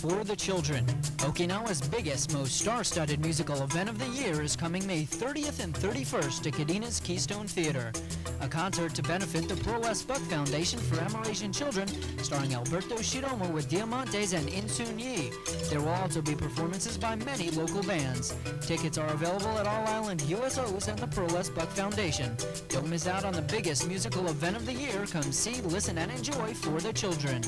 for the children. Okinawa's biggest, most star-studded musical event of the year is coming May 30th and 31st to Kadeena's Keystone Theater. A concert to benefit the Pro Les Buck Foundation for Amerasian Children, starring Alberto Shiromo with Diamantes and Insun Yi. There will also be performances by many local bands. Tickets are available at all island USOs and the Pro Les Buck Foundation. Don't miss out on the biggest musical event of the year. Come see, listen, and enjoy for the children.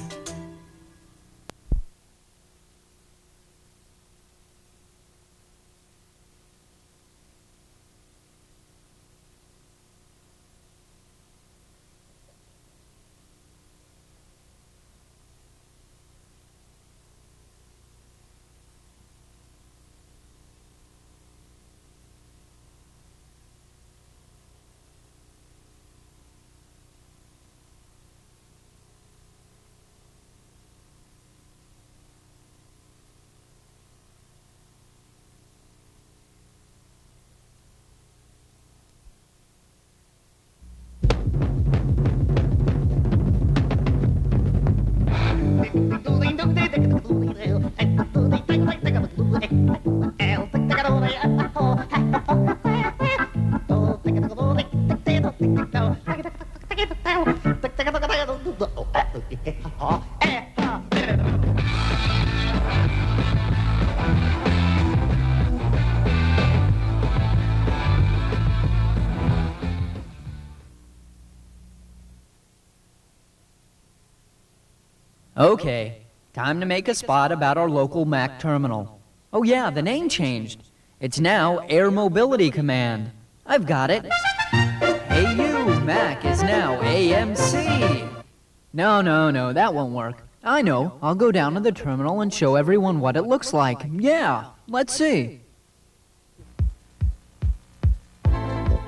Okay, time to make a spot about our local MAC terminal. Oh yeah, the name changed. It's now Air Mobility Command. I've got it. Hey you, MAC is now AMC. No, that won't work. I know, I'll go down to the terminal and show everyone what it looks like. Yeah, let's see.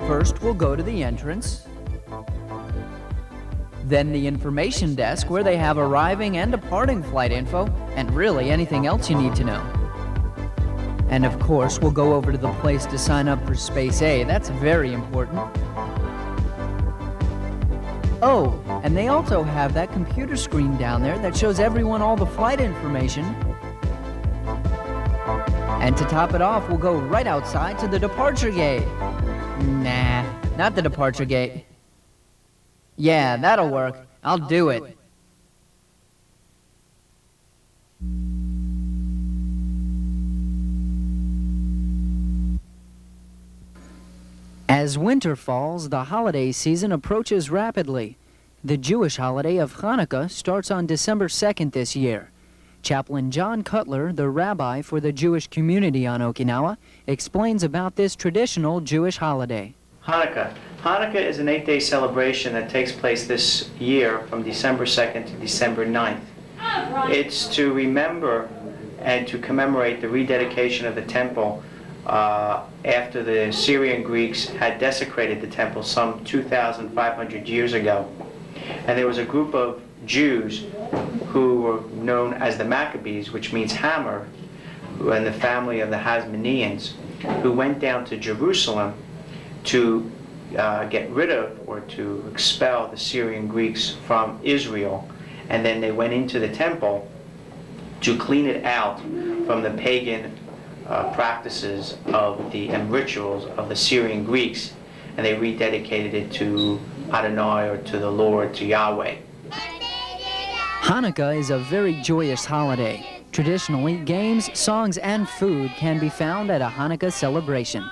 First, we'll go to the entrance. Then the information desk where they have arriving and departing flight info, and really anything else you need to know. And of course, we'll go over to the place to sign up for Space A. That's very important. Oh, and they also have that computer screen down there that shows everyone all the flight information. And to top it off, we'll go right outside to the departure gate. Nah, not the departure gate. Yeah, that'll work. I'll do it. As winter falls, the holiday season approaches rapidly. The Jewish holiday of Hanukkah starts on December 2nd this year. Chaplain John Cutler, the rabbi for the Jewish community on Okinawa, explains about this traditional Jewish holiday. Hanukkah. Hanukkah is an 8-day celebration that takes place this year from December 2nd to December 9th. It's to remember and to commemorate the rededication of the temple after the Syrian Greeks had desecrated the temple some 2,500 years ago. And there was a group of Jews who were known as the Maccabees, which means hammer, and the family of the Hasmoneans, who went down to Jerusalem to get rid of or to expel the Syrian Greeks from Israel. And then they went into the temple to clean it out from the pagan practices of and rituals of the Syrian Greeks, and they rededicated it to Adonai, or to the Lord, to Yahweh. Hanukkah is a very joyous holiday. Traditionally, games, songs, and food can be found at a Hanukkah celebration.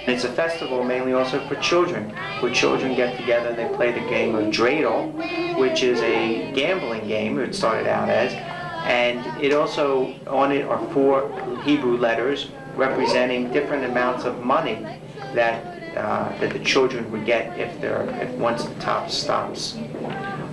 It's a festival mainly also for children, where children get together and they play the game of dreidel, which is a gambling game, it started out as, and it also, on it are 4 Hebrew letters representing different amounts of money that the children would get if once the top stops.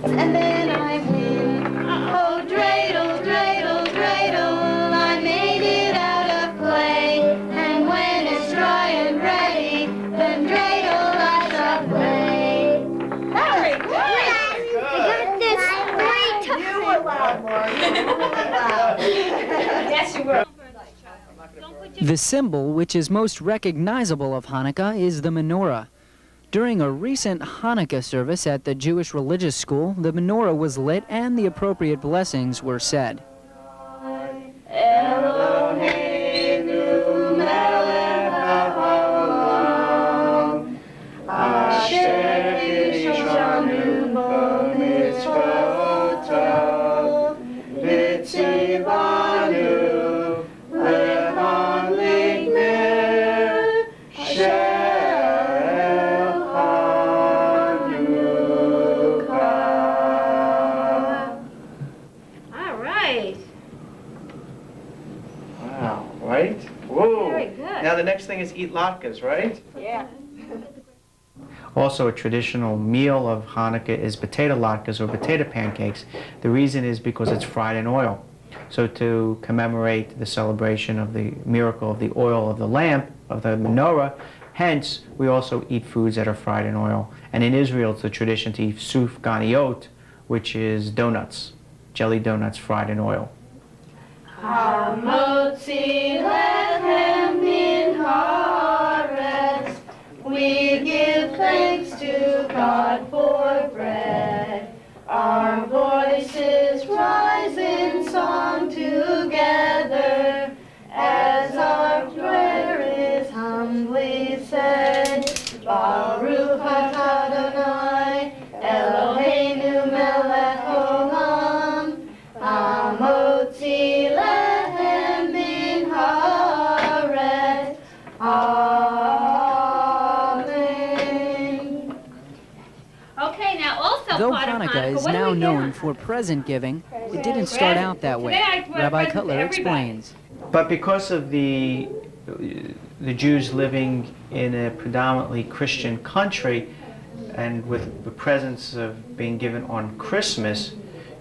And then I win. Oh, dreidel, dreidel, dreidel, I made it out of clay. And when it's dry and ready, then dreidel I shall play. Very good. I got this. Great. You were loud, Mark. Yes, you were. The symbol which is most recognizable of Hanukkah is the menorah. During a recent Hanukkah service at the Jewish religious school, the menorah was lit and the appropriate blessings were said. the next thing is eat latkes, right? Yeah. Also, a traditional meal of Hanukkah is potato latkes or potato pancakes. The reason is because it's fried in oil. So to commemorate the celebration of the miracle of the oil of the lamp, of the menorah, hence, we also eat foods that are fried in oil. And in Israel, it's a tradition to eat sufganiyot, which is donuts, jelly donuts fried in oil. Hamotzi lechem min haaretz, we give thanks to God for bread. Our voices rise in song together, as our prayer is humbly said. Baruch atah Adonai, Eloheinu melech olam, hamotzi lechem min haaretz. Amen. Okay, now also Though part of Hanukkah is what do now we known get? for present giving, it didn't start out that way. Rabbi Cutler explains. But because of the Jews living in a predominantly Christian country, and with the presence of being given on Christmas,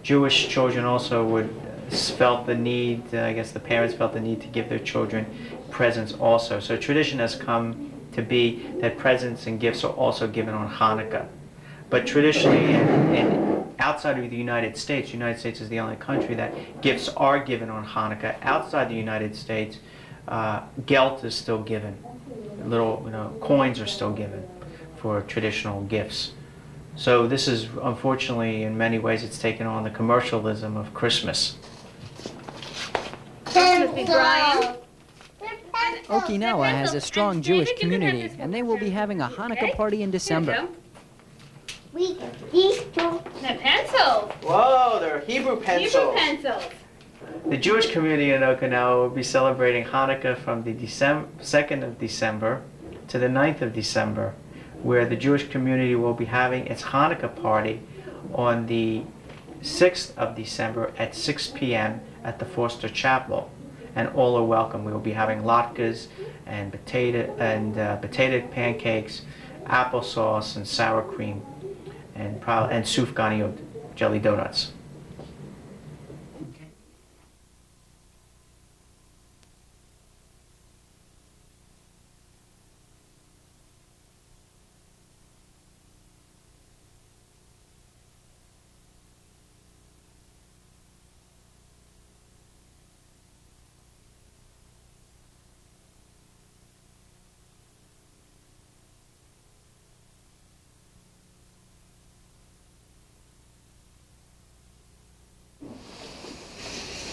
Jewish children also felt the need, I guess the parents felt the need to give their children presents also. So tradition has come to be that presents and gifts are also given on Hanukkah. But traditionally, outside of the United States is the only country that gifts are given on Hanukkah. Outside the United States, gelt is still given. Little, coins are still given for traditional gifts. So this is, unfortunately, in many ways, it's taken on the commercialism of Christmas. Okinawa has a strong Jewish community, and they will be having a Hanukkah party in December. The pencils. Whoa, they're Hebrew pencils. Hebrew pencils. The Jewish community in Okinawa will be celebrating Hanukkah from the 2nd of December to the 9th of December, where the Jewish community will be having its Hanukkah party on the 6th of December at 6 p.m. at the Forster Chapel. And all are welcome. We will be having latkes and potato pancakes, applesauce and sour cream, and sufganiyot, jelly donuts.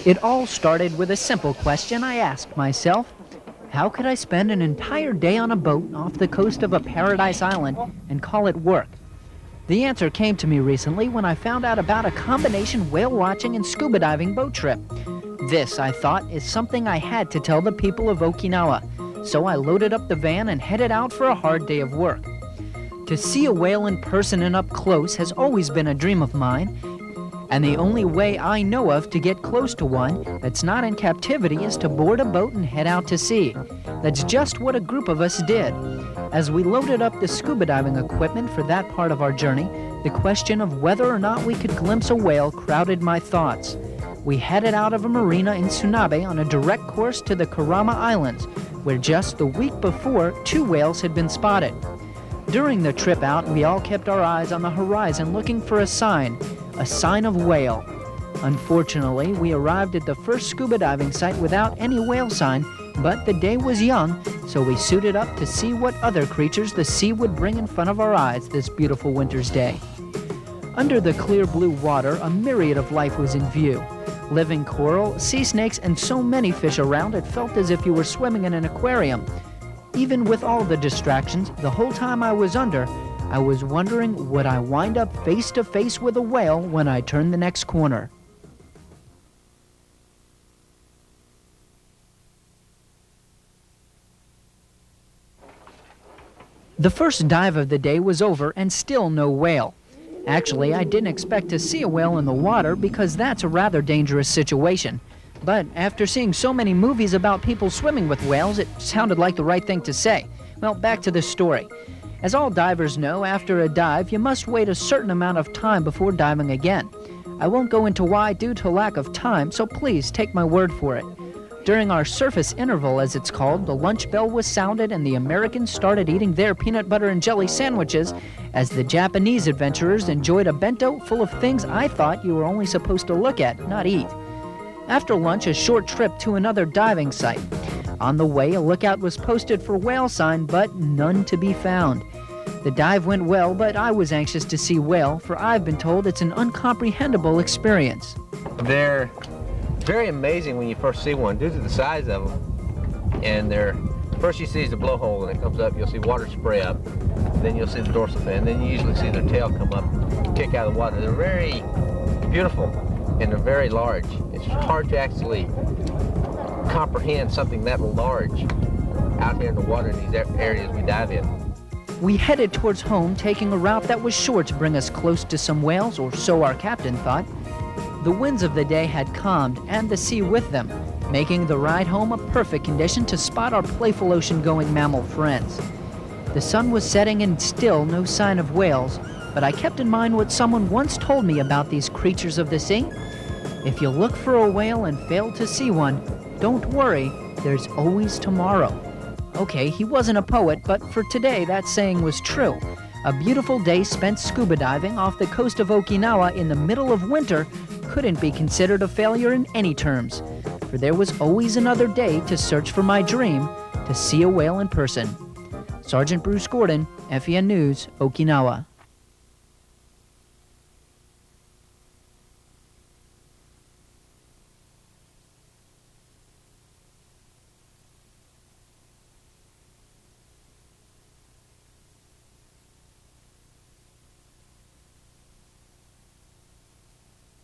It all started with a simple question I asked myself. How could I spend an entire day on a boat off the coast of a paradise island and call it work? The answer came to me recently when I found out about a combination whale watching and scuba diving boat trip. This, I thought, is something I had to tell the people of Okinawa, so I loaded up the van and headed out for a hard day of work. To see a whale in person and up close has always been a dream of mine, and the only way I know of to get close to one that's not in captivity is to board a boat and head out to sea. That's just what a group of us did. As we loaded up the scuba diving equipment for that part of our journey, the question of whether or not we could glimpse a whale crowded my thoughts. We headed out of a marina in Tsunabe on a direct course to the Kurama Islands, where just the week before, 2 whales had been spotted. During the trip out, we all kept our eyes on the horizon looking for a sign of whale. Unfortunately, we arrived at the first scuba diving site without any whale sign, but the day was young, so we suited up to see what other creatures the sea would bring in front of our eyes this beautiful winter's day. Under the clear blue water, a myriad of life was in view. Living coral, sea snakes, and so many fish around, it felt as if you were swimming in an aquarium. Even with all the distractions, the whole time I was under, I was wondering, would I wind up face to face with a whale when I turned the next corner? The first dive of the day was over and still no whale. Actually, I didn't expect to see a whale in the water because that's a rather dangerous situation. But after seeing so many movies about people swimming with whales, it sounded like the right thing to say. Well, back to the story. As all divers know, after a dive, you must wait a certain amount of time before diving again. I won't go into why due to lack of time, so please take my word for it. During our surface interval, as it's called, the lunch bell was sounded and the Americans started eating their peanut butter and jelly sandwiches as the Japanese adventurers enjoyed a bento full of things I thought you were only supposed to look at, not eat. After lunch, a short trip to another diving site. On the way, a lookout was posted for whale sign, but none to be found. The dive went well, but I was anxious to see whale, for I've been told it's an incomprehensible experience. They're very amazing when you first see one due to the size of them. And first you see is the blowhole, and it comes up, you'll see water spray up. Then you'll see the dorsal fin, then you usually see their tail come up, kick out of the water. They're very beautiful, and they're very large. It's hard to actually comprehend something that large out here in the water in these areas we dive in. We headed towards home, taking a route that was sure to bring us close to some whales, or so our captain thought. The winds of the day had calmed, and the sea with them, making the ride home a perfect condition to spot our playful ocean-going mammal friends. The sun was setting and still no sign of whales, but I kept in mind what someone once told me about these creatures of the sea. If you look for a whale and fail to see one, don't worry, there's always tomorrow. Okay, he wasn't a poet, but for today that saying was true. A beautiful day spent scuba diving off the coast of Okinawa in the middle of winter couldn't be considered a failure in any terms, for there was always another day to search for my dream to see a whale in person. Sergeant Bruce Gordon, FEN News, Okinawa.